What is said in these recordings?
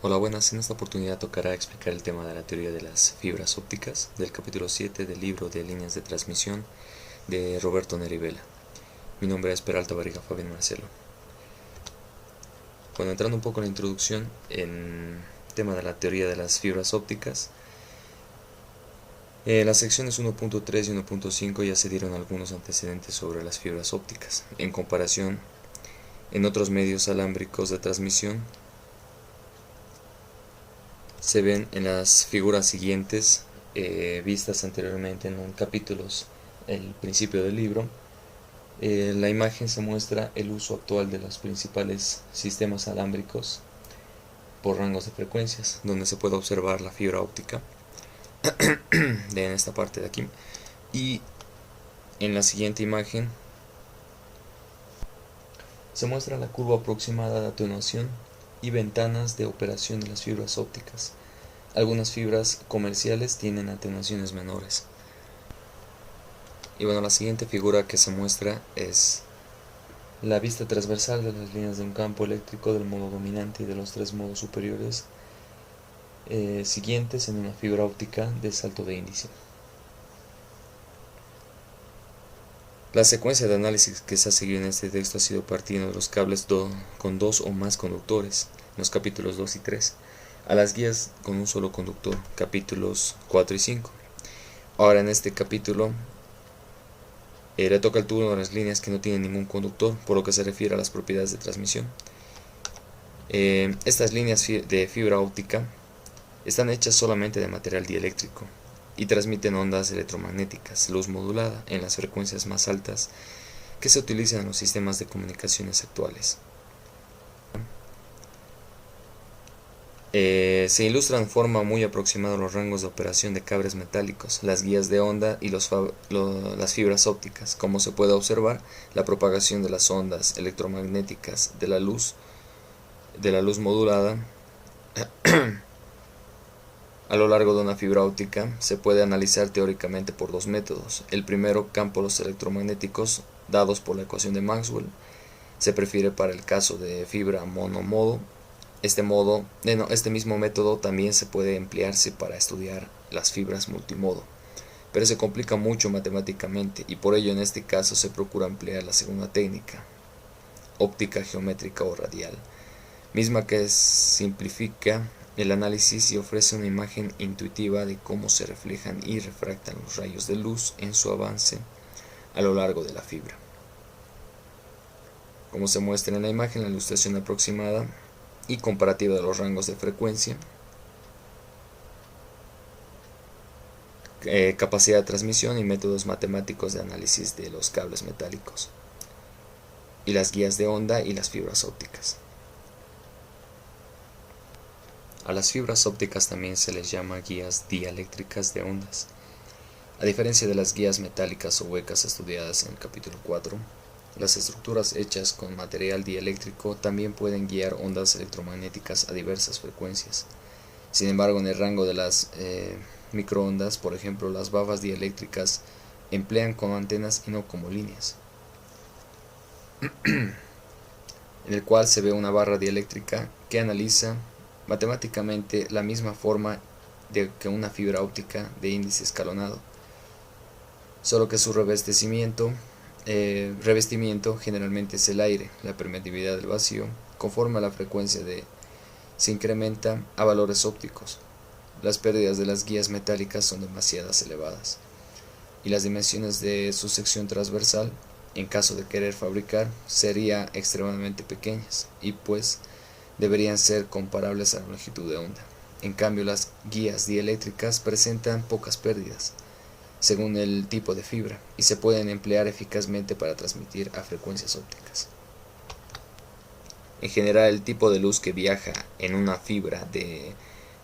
Hola, buenas. En esta oportunidad tocará explicar el tema de la teoría de las fibras ópticas del capítulo 7 del libro de líneas de transmisión de Roberto Neri Vela. Mi nombre es Peralta Barriga Fabián Marcelo. Bueno, entrando un poco en la introducción en el tema de la teoría de las fibras ópticas, en las secciones 1.3 y 1.5 ya se dieron algunos antecedentes sobre las fibras ópticas en comparación en otros medios alámbricos de transmisión. Se ven en las figuras siguientes, vistas anteriormente en los capítulos, el principio del libro. La imagen se muestra el uso actual de los principales sistemas alámbricos por rangos de frecuencias, donde se puede observar la fibra óptica en esta parte de aquí. Y en la siguiente imagen se muestra la curva aproximada de atenuación y ventanas de operación de las fibras ópticas. Algunas fibras comerciales tienen atenuaciones menores. Y bueno, la siguiente figura que se muestra es la vista transversal de las líneas de un campo eléctrico del modo dominante y de los tres modos superiores siguientes en una fibra óptica de salto de índice. La secuencia de análisis que se ha seguido en este texto ha sido partiendo de los cables con dos o más conductores, en los capítulos 2 y 3, a las guías con un solo conductor, capítulos 4 y 5. Ahora en este capítulo le toca el turno a las líneas que no tienen ningún conductor, por lo que se refiere a las propiedades de transmisión. Estas líneas de fibra óptica están hechas solamente de material dieléctrico y transmiten ondas electromagnéticas, luz modulada, en las frecuencias más altas que se utilizan en los sistemas de comunicaciones actuales. Se ilustran en forma muy aproximada los rangos de operación de cables metálicos, las guías de onda y las fibras ópticas. Como se puede observar, la propagación de las ondas electromagnéticas de la luz modulada a lo largo de una fibra óptica se puede analizar teóricamente por dos métodos. El primero, campos electromagnéticos dados por la ecuación de Maxwell, se prefiere para el caso de fibra monomodo. Este mismo método también se puede emplearse para estudiar las fibras multimodo, pero se complica mucho matemáticamente y por ello en este caso se procura emplear la segunda técnica, óptica geométrica o radial, misma que simplifica el análisis y ofrece una imagen intuitiva de cómo se reflejan y refractan los rayos de luz en su avance a lo largo de la fibra. Como se muestra en la imagen, la ilustración aproximada y comparativa de los rangos de frecuencia, capacidad de transmisión y métodos matemáticos de análisis de los cables metálicos y las guías de onda y las fibras ópticas. A las fibras ópticas también se les llama guías dieléctricas de ondas. A diferencia de las guías metálicas o huecas estudiadas en el capítulo 4, las estructuras hechas con material dieléctrico también pueden guiar ondas electromagnéticas a diversas frecuencias. Sin embargo, en el rango de las microondas, por ejemplo, las bafas dieléctricas emplean como antenas y no como líneas, en el cual se ve una barra dieléctrica que analiza matemáticamente la misma forma que una fibra óptica de índice escalonado, solo que su revestimiento generalmente es el aire. La permeabilidad del vacío, conforme a la frecuencia se incrementa a valores ópticos. Las pérdidas de las guías metálicas son demasiadas elevadas y las dimensiones de su sección transversal, en caso de querer fabricar, serían extremadamente pequeñas y pues deberían ser comparables a la longitud de onda. En cambio, las guías dieléctricas presentan pocas pérdidas según el tipo de fibra y se pueden emplear eficazmente para transmitir a frecuencias ópticas. En general, el tipo de luz que viaja en una fibra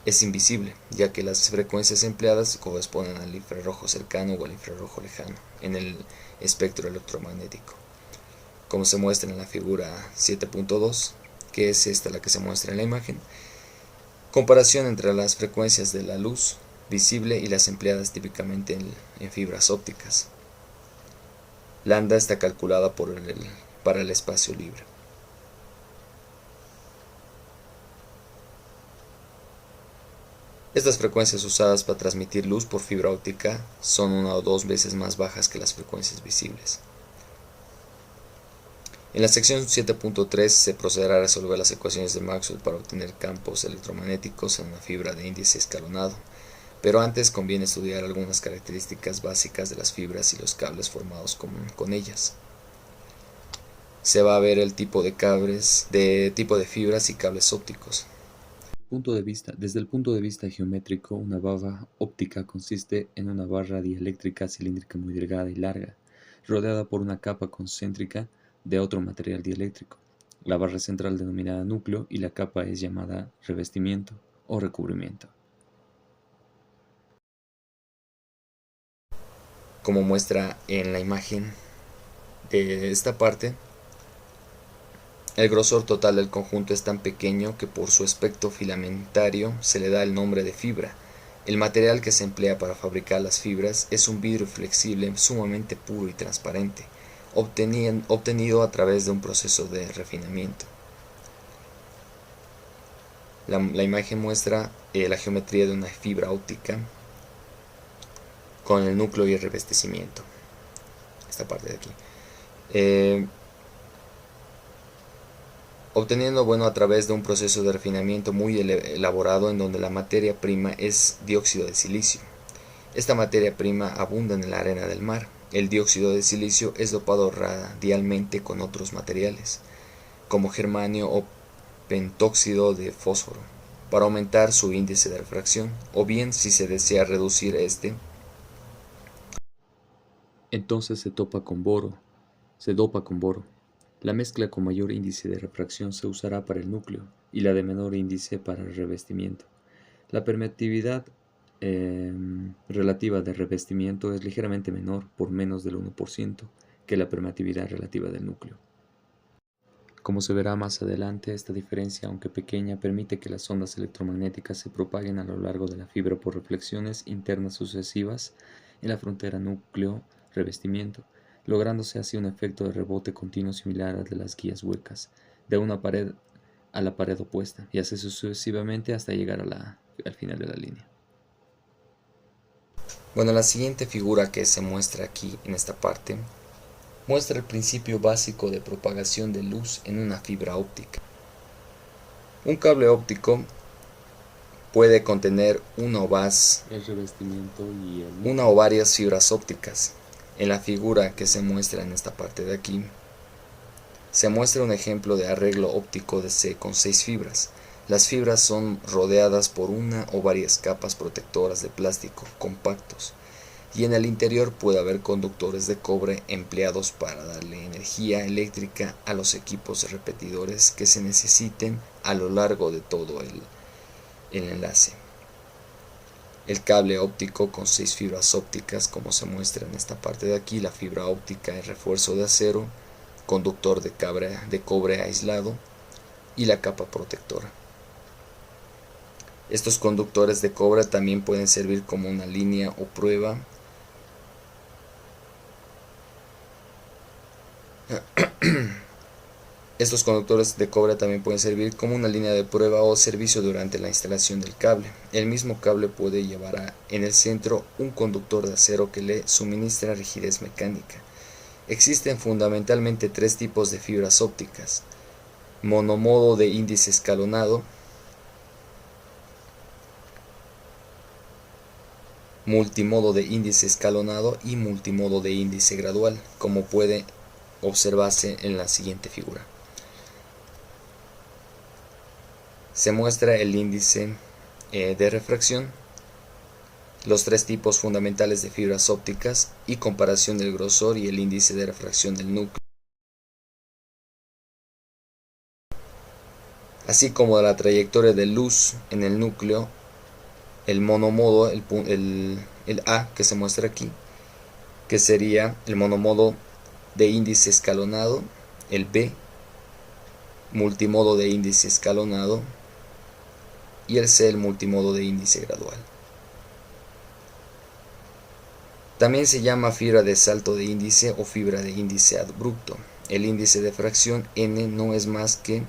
es invisible, ya que las frecuencias empleadas corresponden al infrarrojo cercano o al infrarrojo lejano en el espectro electromagnético, como se muestra en la figura 7.2, que es esta la que se muestra en la imagen. Comparación entre las frecuencias de la luz visible y las empleadas típicamente en fibras ópticas. Lambda está calculada para el espacio libre. Estas frecuencias usadas para transmitir luz por fibra óptica son 1 o 2 veces más bajas que las frecuencias visibles. En la sección 7.3 se procederá a resolver las ecuaciones de Maxwell para obtener campos electromagnéticos en una fibra de índice escalonado, pero antes conviene estudiar algunas características básicas de las fibras y los cables formados con ellas. Se va a ver el tipo de fibras y cables ópticos. Desde el punto de vista geométrico, una barra óptica consiste en una barra dieléctrica cilíndrica muy delgada y larga, rodeada por una capa concéntrica de otro material dieléctrico. La barra central denominada núcleo y la capa es llamada revestimiento o recubrimiento. Como muestra en la imagen de esta parte, el grosor total del conjunto es tan pequeño que por su aspecto filamentario se le da el nombre de fibra. El material que se emplea para fabricar las fibras es un vidrio flexible sumamente puro y transparente, obtenido a través de un proceso de refinamiento. La imagen muestra la geometría de una fibra óptica con el núcleo y el revestimiento. Esta parte de aquí. Obteniendo a través de un proceso de refinamiento muy elaborado en donde la materia prima es dióxido de silicio. Esta materia prima abunda en la arena del mar. El dióxido de silicio es dopado radialmente con otros materiales, como germanio o pentóxido de fósforo, para aumentar su índice de refracción, o bien si se desea reducir Entonces se dopa con boro. La mezcla con mayor índice de refracción se usará para el núcleo y la de menor índice para el revestimiento. La permeatividad relativa del revestimiento es ligeramente menor, por menos del 1%, que la permeatividad relativa del núcleo. Como se verá más adelante, esta diferencia, aunque pequeña, permite que las ondas electromagnéticas se propaguen a lo largo de la fibra por reflexiones internas sucesivas en la frontera núcleo-revestimiento, lográndose así un efecto de rebote continuo similar al de las guías huecas, de una pared a la pared opuesta, y así sucesivamente hasta llegar al final de la línea. La siguiente figura que se muestra aquí en esta parte muestra el principio básico de propagación de luz en una fibra óptica. Un cable óptico puede contener una o varias fibras ópticas. En la figura que se muestra en esta parte de aquí, se muestra un ejemplo de arreglo óptico con 6 fibras. Las fibras son rodeadas por una o varias capas protectoras de plástico compactos, y en el interior puede haber conductores de cobre empleados para darle energía eléctrica a los equipos repetidores que se necesiten a lo largo de todo el enlace. El cable óptico con 6 fibras ópticas, como se muestra en esta parte de aquí, la fibra óptica es refuerzo de acero, conductor de cobre aislado y la capa protectora. Estos conductores de cobre también pueden servir como una línea o prueba Estos conductores de cobre también pueden servir como una línea de prueba o servicio durante la instalación del cable. El mismo cable puede llevar en el centro un conductor de acero que le suministra rigidez mecánica. Existen fundamentalmente 3 tipos de fibras ópticas: monomodo de índice escalonado, multimodo de índice escalonado y multimodo de índice gradual, como puede observarse en la siguiente figura. Se muestra el índice de refracción, los 3 tipos fundamentales de fibras ópticas y comparación del grosor y el índice de refracción del núcleo, así como la trayectoria de luz en el núcleo, el monomodo, el A que se muestra aquí, que sería el monomodo de índice escalonado, el B, multimodo de índice escalonado, y el C, el multimodo de índice gradual. También se llama fibra de salto de índice o fibra de índice abrupto. El índice de fracción N no es más que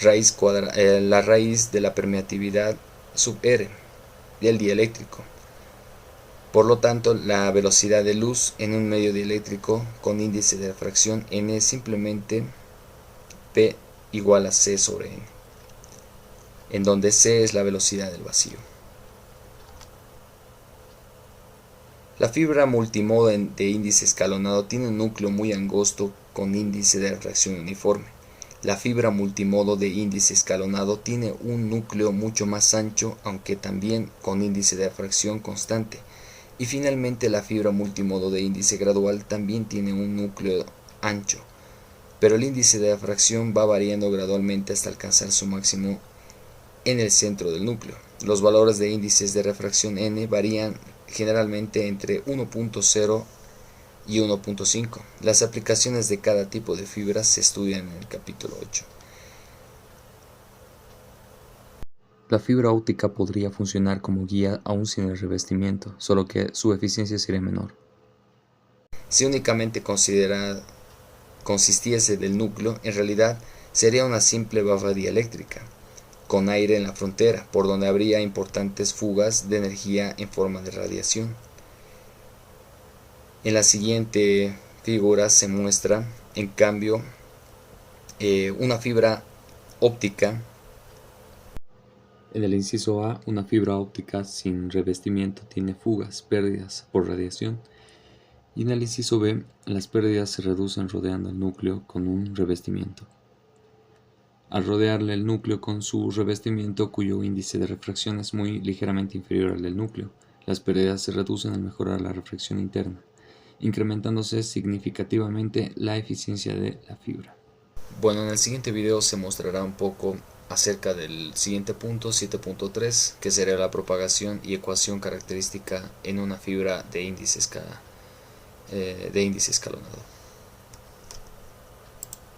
la raíz de la permeatividad sub R. del dieléctrico. Por lo tanto, la velocidad de luz en un medio dieléctrico con índice de refracción n es simplemente P igual a C sobre n, en donde C es la velocidad del vacío. La fibra multimodo de índice escalonado tiene un núcleo muy angosto con índice de refracción uniforme. La fibra multimodo de índice escalonado tiene un núcleo mucho más ancho, aunque también con índice de refracción constante. Y finalmente la fibra multimodo de índice gradual también tiene un núcleo ancho, pero el índice de refracción va variando gradualmente hasta alcanzar su máximo en el centro del núcleo. Los valores de índices de refracción n varían generalmente entre 1.0 y 1.5. Las aplicaciones de cada tipo de fibra se estudian en el capítulo 8. La fibra óptica podría funcionar como guía aún sin el revestimiento, solo que su eficiencia sería menor. Si únicamente consistiese del núcleo, en realidad sería una simple barra dieléctrica, con aire en la frontera, por donde habría importantes fugas de energía en forma de radiación. En la siguiente figura se muestra, en cambio, una fibra óptica. En el inciso A, una fibra óptica sin revestimiento tiene fugas, pérdidas por radiación, y en el inciso B, las pérdidas se reducen rodeando el núcleo con un revestimiento. Al rodearle el núcleo con su revestimiento, cuyo índice de refracción es muy ligeramente inferior al del núcleo, las pérdidas se reducen al mejorar la refracción interna, incrementándose significativamente la eficiencia de la fibra. Bueno, en el siguiente video se mostrará un poco acerca del siguiente punto, 7.3, que sería la propagación y ecuación característica en una fibra de índice escalonado.